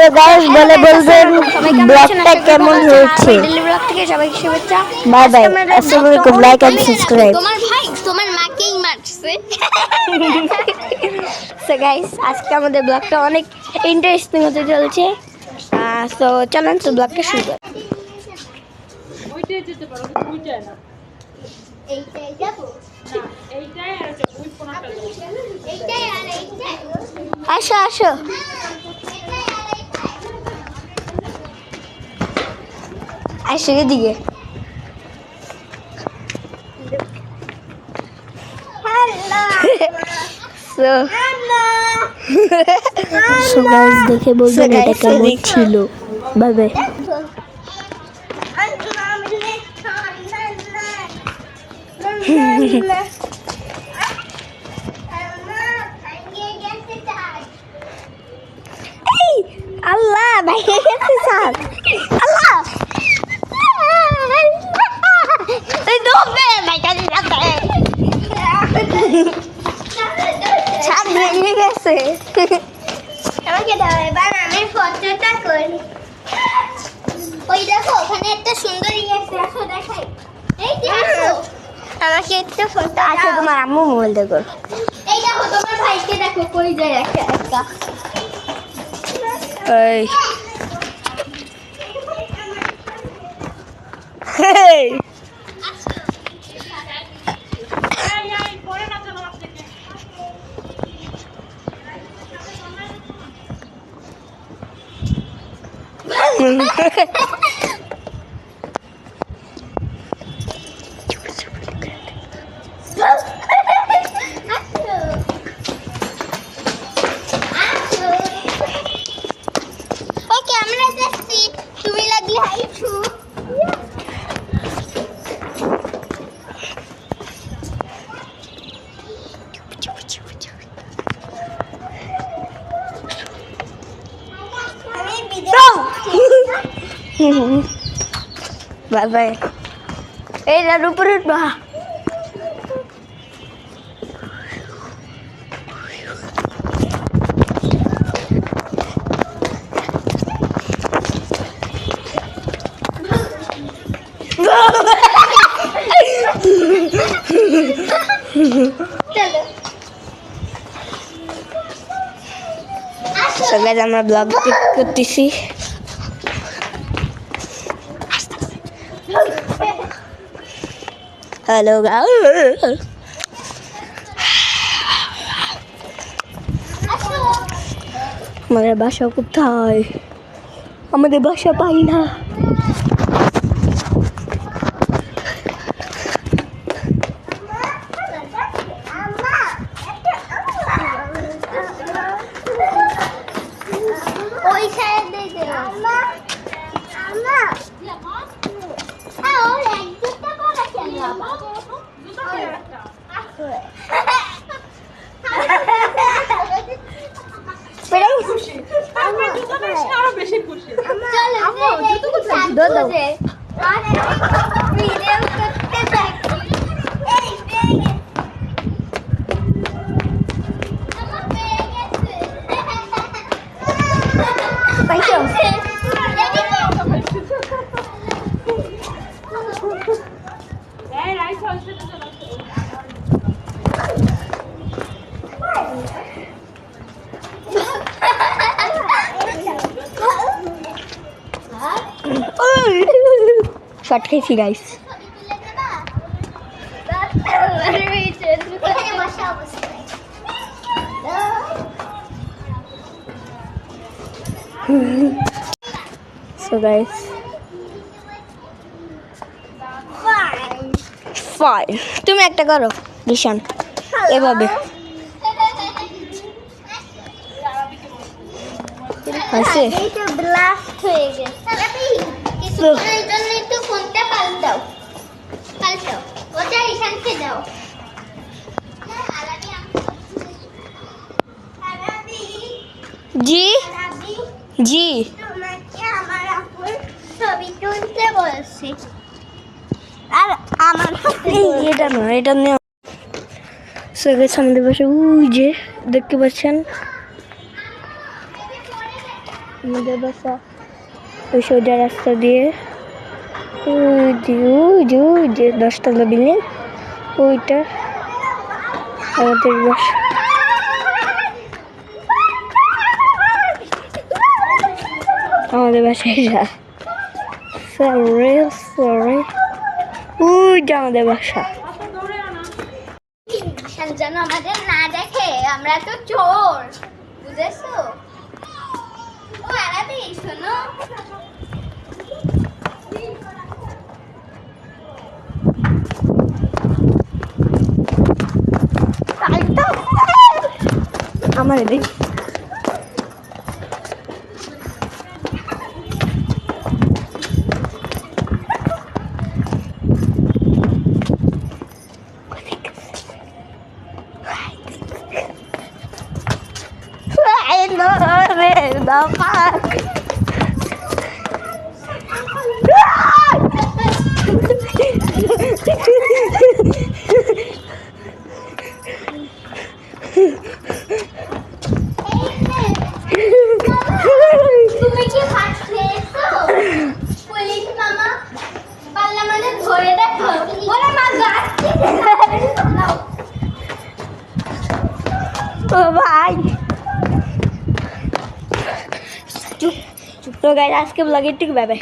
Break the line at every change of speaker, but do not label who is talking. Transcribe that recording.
So guys বলে বলবেন ব্লগটা কেমন হয়েছে।
ডেইলি ব্লগ থেকে সবাইকে শুভেচ্ছা।
বাই বাই, আসসালামু আলাইকুম, লাইক এন্ড সাবস্ক্রাইব।
তোমার ভাই তোমার মাকেই মারছে। সো গাইস আজকে আমাদের ব্লগটা অনেক ইন্টারেস্টিং হতে চলছে। সো চলেন তো ব্লগটা শুরু করি।
ওইটাই যেতে পারো, ওইটাই না,
এইটাই যাব
না এইটাই আর ওই কোণাটা যাও।
এইটাই আর এইটাই আসো আসো আসো এদিকে।
সো গাইস দেখে বলবেন এটা কেমন ছিল। Bye bye.
আল্লাহ ভাইয়া গেছে স্যার। আল্লাহ এই ডোবে ভাইয়া যাবে ছাদ ভেঙে গেছে। আমাকে দাও এবার আমি ফটোটা করি। ওই দেখো ওখানে একটা সুন্দর ইয়ে আছে, আসো দেখাই। এই দেখো আমাকে একটা ফটো
আচ্ছা তোমার আম্মু মোবাইল দেখো।
এই দেখো তোমার ভাইকে দেখো কই যায় একটা একটা।
এই হেই
এই এই পরে না চলো আপনি
ওকে আমরা যাচ্ছি, তুমি লাগলে হাইছু। আমি ভিডিও
বাই বাই।
এই রার উপরে উঠবা। চলো
সো গাইস আমরা ব্লগ করতেছি। হ্যালো গাইস, আমাদের বাসা কোথায়? আমাদের বাসা পাই না।
ওই সাইডে দে আম্মা আম্মা ওর এক দুটো করে কেন বাবা
দুটো করে একটা খুশি, আমি দুটো বেশি আরো বেশি খুশি।
চলো আম্মা জুতো কোথায় দে আর ভিডিও করতে থাকি। এই পেয়ে গেছে আম্মা পেয়ে গেছে
পাইছো?
এই রাইস হচ্ছে তো চলো।
শর্ট খেয়েছি গাইস।
এখানে বসা অবস্থায়
সো গাইস 5 তুমি একটা করো নিশান এভাবে হয়েছে।
এইটা ব্লাস্ট হয়ে গেছে। কিছুক্ষণের জন্য একটু ফোনটা পাল্টাও পাল্টাও ওটা ঈশানকে দাও।
জি জি
তোমাকে আমার আপুর ছবি তুলতে বলছি আর আমার
এটা না, এটা নিয়ে সো গাইস আমাদের বাসা ওই যে দেখতে পাচ্ছেন। আমাদের বাসা ওই সোজা রাস্তা দিয়ে ওই যে 10তলা বিল্ডিং ওইটা আমাদের বাসা। আমাদের বাসায় যা সরি ওই যে আমাদের বাসা।
যেন আমাদের না দেখে, আমরা তো চোর, বুঝেছো? ও আলাদা শোনো,
আমার এদিক
তুমি কি ভাত খেয়েছো? পুলিশ মামা পাল্লা মানে ধরে দেখো, ওরে মা গাছ
ও ভাই চুপ তো গাইস, আজকে ব্লগের ঠিক বাই বাই।